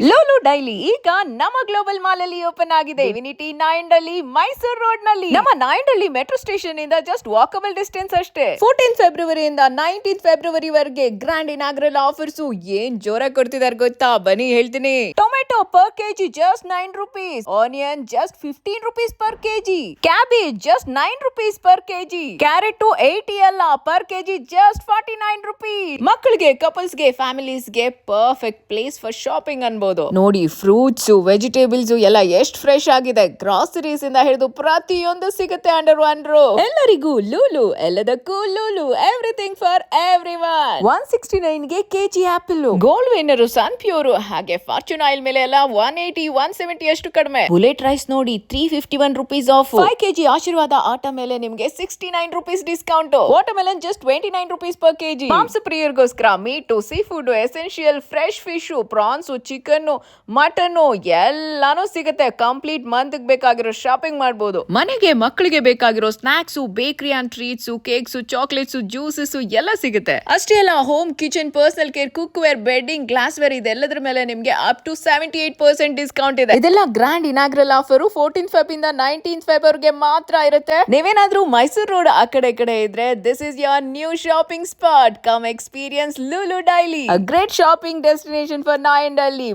Lulu daily ಈಗ ನಮ್ಮ global mall ಅಲ್ಲಿ ಓಪನ್ ಆಗಿದೆ. ವಿನಿಟಿ ನಾಯಂಡಳ್ಳಿ ಮೈಸೂರು ರೋಡ್ ನಲ್ಲಿ. ನಮ್ಮ ನಾಯಂಡಳ್ಳಿ ಮೆಟ್ರೋ ಸ್ಟೇಷನ್ ಇಂದ ಜಸ್ಟ್ ವಾಕಬಲ್ ಡಿಸ್ಟೆನ್ಸ್ ಅಷ್ಟೇ. 14 ಫೆಬ್ರವರಿಯಿಂದ 19 ಫೆಬ್ರವರಿ ವರೆಗೆ ಗ್ರ್ಯಾಂಡ್ ಇನಾಗ್ರಲ್ ಆಫರ್ಸ್ ಏನ್ ಜೋರಾಗಿ ಕೊಡ್ತಿದಾರೆ ಗೊತ್ತಾ? ಬನ್ನಿ ಹೇಳ್ತೀನಿ. Tomato per KG just 9 rupees. Onion just 15 rupees per KG. Cabbage just 9 rupees per KG. Carrot 80 ಅಲ್ಲ ಪರ್ ಕೆಜಿ ಜಸ್ಟ್ 49 rupees. ಮಕ್ಕಳಿಗೆ, ಕಪಲ್ಸ್ಗೆ, ಫ್ಯಾಮಿಲೀಸ್ಗೆ ಪರ್ಫೆಕ್ಟ್ ಪ್ಲೇಸ್ ಫಾರ್ ಶಾಪಿಂಗ್ ಅನ್ಬೋದು. ನೋಡಿ, ಫ್ರೂಟ್ಸ್, ವೆಜಿಟೇಬಲ್ಸ್ ಎಲ್ಲ ಎಷ್ಟು ಫ್ರೆಶ್ ಆಗಿದೆ. ಗ್ರಾಸರೀಸ್ ಇಂದ ಹಿಡಿದು ಪ್ರತಿಯೊಂದು ಸಿಗುತ್ತೆ ಅಂಡರ್ ಒನ್ ರೂಫ್. ಎಲ್ಲರಿಗೂ ಲೂಲು, ಎಲ್ಲದಕ್ಕೂ ಲೂಲು, ಎವ್ರಿಥಿಂಗ್ ಫಾರ್ ಎವ್ರಿವನ್. 169 ಗೆ ಕೆಜಿ ಆಪಲ್. ಗೋಲ್ಡ್ ವಿನ್ನರ್ ಸನ್ ಪ್ಯೂರ್, ಹಾಗೆ ಫಾರ್ಚೂನ್ ಆಯಿಲ್ ಮೇಲೆ ಎಲ್ಲ 180, 170 ಅಷ್ಟು ಕಡಿಮೆ. ಬುಲೆಟ್ ರೈಸ್ ನೋಡಿ 351 rupees ಆಫ್. 5 kg ಆಶೀರ್ವಾದ ಆಟ ಮೇಲೆ ನಿಮ್ಗೆ 69 rupees discount. Watermelon just 29 rupees per KG. ಮಾಂಸ ಪ್ರಿಯರಿಗೋಸ್ಕರ meat, seafood, essential, fresh fish, prawns, chicken, mutton ಎಲ್ಲಾನು ಸಿಗುತ್ತೆ. ಕಂಪ್ಲೀಟ್ ಮಂತ್ ಬೇಕಾಗಿರೋ ಶಾಪಿಂಗ್ ಮಾಡಬಹುದು. ಮನೆಗೆ, ಮಕ್ಕಳಿಗೆ ಬೇಕಾಗಿರೋ snacks, bakery and treats, cakes, chocolates, juices ಎಲ್ಲ ಸಿಗುತ್ತೆ. ಅಷ್ಟೇ ಅಲ್ಲ, home kitchen, personal care, cookware, bedding, glassware ಇದೆಲ್ಲದ್ರ ಮೇಲೆ ನಿಮ್ಗೆ ಅಪ್ ಟು 78% ಡಿಸ್ಕೌಂಟ್ ಇದೆ. ಇದೆಲ್ಲ ಗ್ರ್ಯಾಂಡ್ ಇನಾಗ್ರಲ್ ಆಫರ್ 14 ಫೆಬ್ ಇಂದ 19 ಫೆಬ್ರವರಿಗೆ ಮಾತ್ರ ಇರುತ್ತೆ. ನೀವೇನಾದ್ರೂ ಮೈಸೂರು ರೋಡ್ ಆ ಕಡೆ ಇದ್ರೆ this is your new shopping spot. Come experience Lulu daily, a great shopping destination for Nayandahalli.